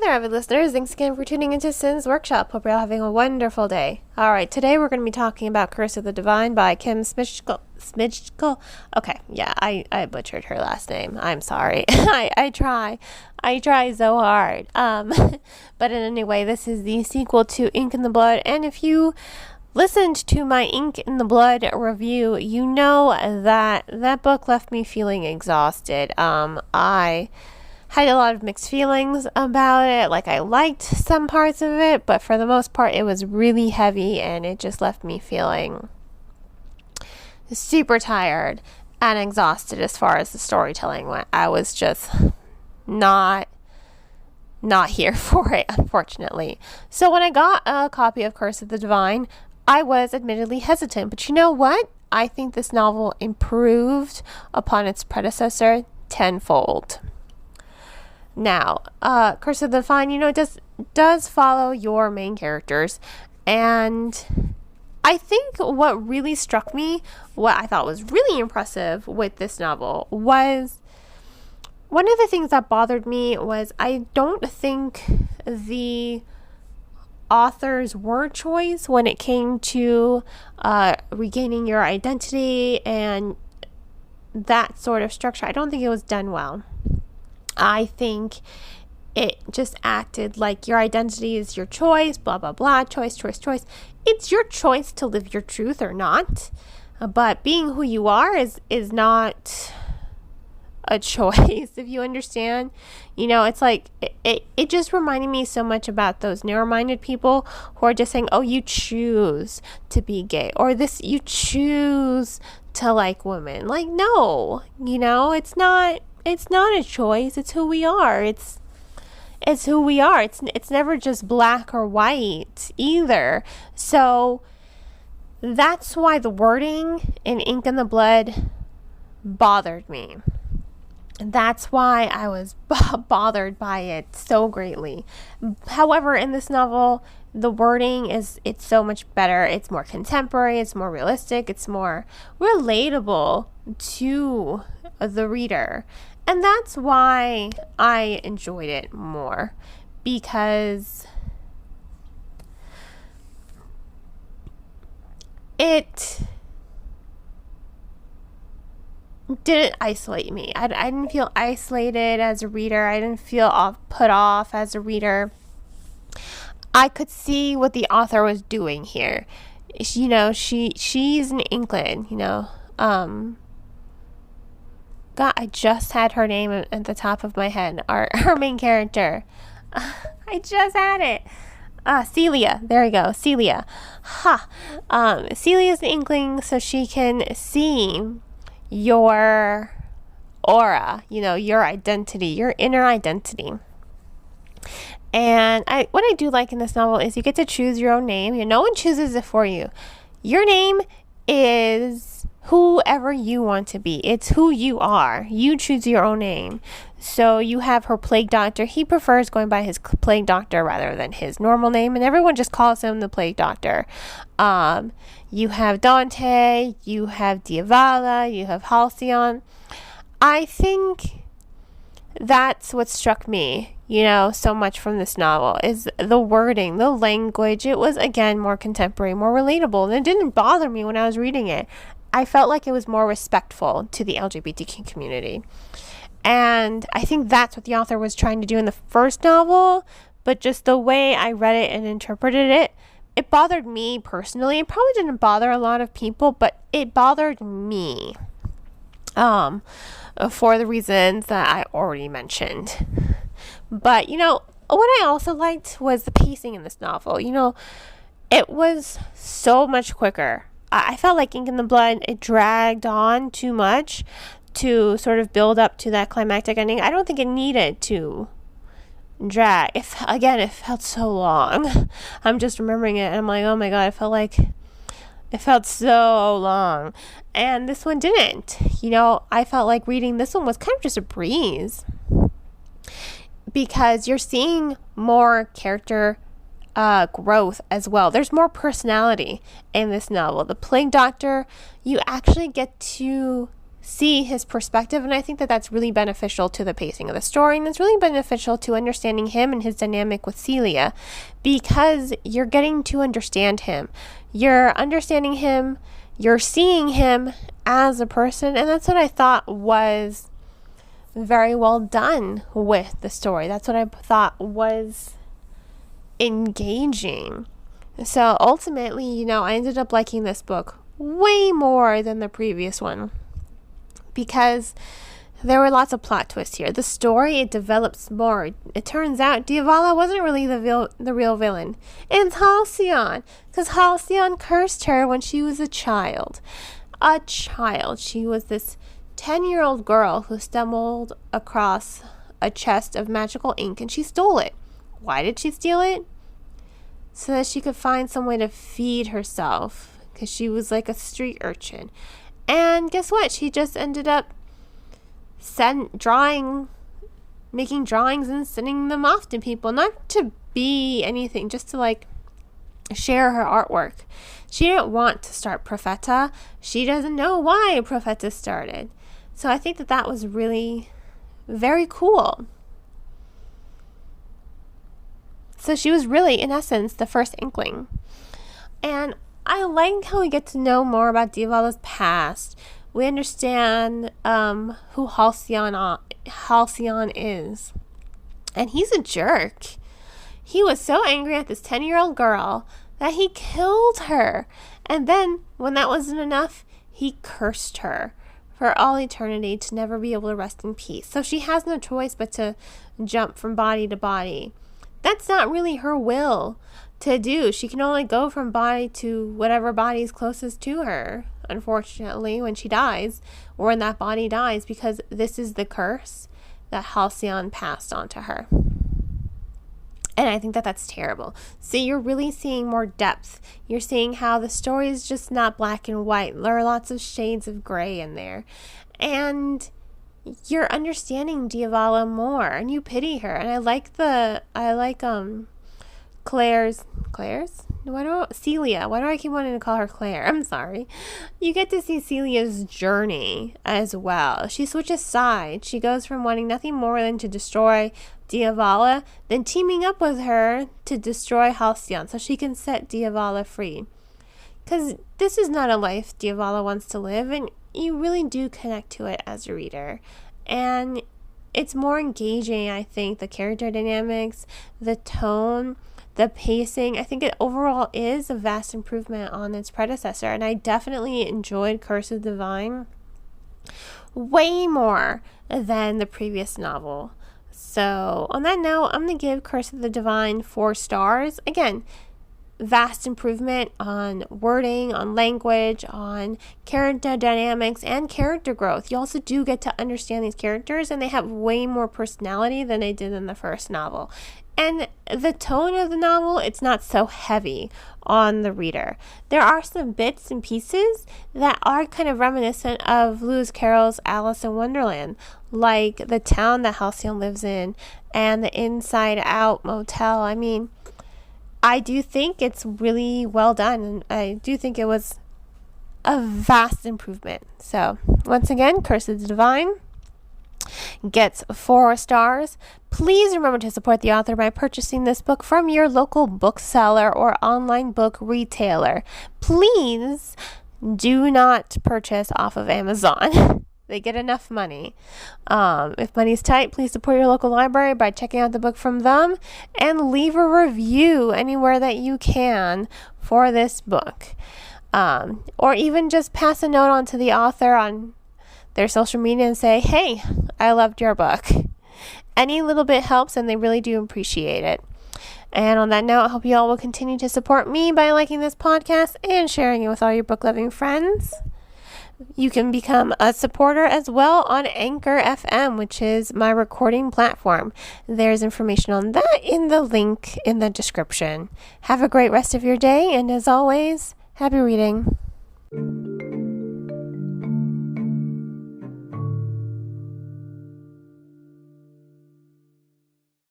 there, avid listeners. Thanks again for tuning into Sin's Workshop. Hope you're all having a wonderful day. Alright, today we're going to be talking about Curse of the Divine by Kim Smijkal. Okay, yeah, I butchered her last name. I'm sorry. I try so hard. But in any way, this is the sequel to Ink in the Blood, and if you listened to my Ink in the Blood review, you know that book left me feeling exhausted. I had a lot of mixed feelings about it. Like, I liked some parts of it, but for the most part it was really heavy and it just left me feeling super tired and exhausted as far as the storytelling went. I was just not here for it, unfortunately. So when I got a copy of Curse of the Divine, I was admittedly hesitant, but you know what? I think this novel improved upon its predecessor tenfold. Now, Curse of the Divine, it does follow your main characters, and I think what really struck me, what I thought was really impressive with this novel, was one of the things that bothered me was I don't think the author's word choice when it came to regaining your identity and that sort of structure, I don't think it was done well. I think it just acted like your identity is your choice, blah, blah, blah, choice. It's your choice to live your truth or not, but being who you are is not a choice, if you understand. It's like, it just reminded me so much about those narrow-minded people who are just saying, oh, you choose to be gay, or this, you choose to like women. Like, no, it's not a choice. It's who we are. It's who we are. It's never just black or white either. So that's why the wording in Ink in the Blood bothered me. That's why I was bothered by it so greatly. However, in this novel, the wording it's so much better. It's more contemporary. It's more realistic. It's more relatable to the reader. And that's why I enjoyed it more, because it didn't isolate me. I didn't feel isolated as a reader. I didn't feel put off as a reader. I could see what the author was doing here. She's in England, God, I just had her name at the top of my head. Our main character. I just had it. Celia. There we go. Celia. Celia's an Inkling, so she can see your aura, your identity, your inner identity. And what I do like in this novel is you get to choose your own name. No one chooses it for you. Your name is whoever you want to be. It's who you are. You choose your own name. So you have her Plague Doctor. He prefers going by his Plague Doctor rather than his normal name, and everyone just calls him the Plague Doctor. You have Dante, you have Diavala, you have Halcyon. I think that's what struck me, so much from this novel, is the wording, the language. It was, again, more contemporary, more relatable, and it didn't bother me when I was reading it. I felt like it was more respectful to the LGBTQ community. And I think that's what the author was trying to do in the first novel, but just the way I read it and interpreted it, it bothered me personally. It probably didn't bother a lot of people, but it bothered me for the reasons that I already mentioned. But, what I also liked was the pacing in this novel. It was so much quicker. I felt like Ink in the Blood, it dragged on too much to sort of build up to that climactic ending. I don't think it needed to drag. It felt so long. I'm just remembering it and I'm like, oh my God, it felt so long. And this one didn't. I felt like reading this one was kind of just a breeze, because you're seeing more character growth as well. There's more personality in this novel. The Plague Doctor, you actually get to see his perspective, and I think that that's really beneficial to the pacing of the story, and it's really beneficial to understanding him and his dynamic with Celia, because you're getting to understand him. You're understanding him, you're seeing him as a person, and that's what I thought was very well done with the story. That's what I thought was engaging. So ultimately, I ended up liking this book way more than the previous one, because there were lots of plot twists here. The story, it develops more. It turns out Diavala wasn't really the real villain. It's Halcyon, because Halcyon cursed her when she was a child. She was this 10-year-old girl who stumbled across a chest of magical ink, and she stole it. Why did she steal it? So that she could find some way to feed herself, because she was like a street urchin. And guess what? She just ended up making drawings and sending them off to people, not to be anything, just to share her artwork. She didn't want to start Profeta. She doesn't know why Profeta started. So I think that was really very cool. So she was really, in essence, the first Inkling. And I like how we get to know more about Diavala's past. We understand who Halcyon is. And he's a jerk. He was so angry at this 10-year-old girl that he killed her. And then, when that wasn't enough, he cursed her for all eternity to never be able to rest in peace. So she has no choice but to jump from body to body. That's not really her will to do. She can only go from body to whatever body is closest to her, unfortunately, when she dies, or when that body dies, because this is the curse that Halcyon passed on to her. And I think that that's terrible. So you're really seeing more depth. You're seeing how the story is just not black and white. There are lots of shades of gray in there. And you're understanding Diavala more, and you pity her. And I like Celia. Why do I keep wanting to call her Claire? I'm sorry. You get to see Celia's journey as well. She switches sides. She goes from wanting nothing more than to destroy Diavala, then teaming up with her to destroy Halcyon so she can set Diavala free. Because this is not a life Diavala wants to live, and you really do connect to it as a reader. And it's more engaging, I think, the character dynamics, the tone, the pacing. I think it overall is a vast improvement on its predecessor, and I definitely enjoyed Curse of the Divine way more than the previous novel. So on that note, I'm going to give Curse of the Divine 4 stars. Again, vast improvement on wording, on language, on character dynamics, and character growth. You also do get to understand these characters, and they have way more personality than they did in the first novel. And the tone of the novel, it's not so heavy on the reader. There are some bits and pieces that are kind of reminiscent of Lewis Carroll's Alice in Wonderland, like the town that Halcyon lives in and the Inside Out motel. I mean, I do think it's really well done, and I do think it was a vast improvement. So, once again, Curse of the Divine gets 4 stars. Please remember to support the author by purchasing this book from your local bookseller or online book retailer. Please do not purchase off of Amazon. They get enough money. If money's tight, please support your local library by checking out the book from them and leave a review anywhere that you can for this book. Or even just pass a note on to the author on their social media and say, hey, I loved your book. Any little bit helps, and they really do appreciate it. And on that note, I hope you all will continue to support me by liking this podcast and sharing it with all your book-loving friends. You can become a supporter as well on Anchor FM, which is my recording platform. There's information on that in the link in the description. Have a great rest of your day, and as always, happy reading.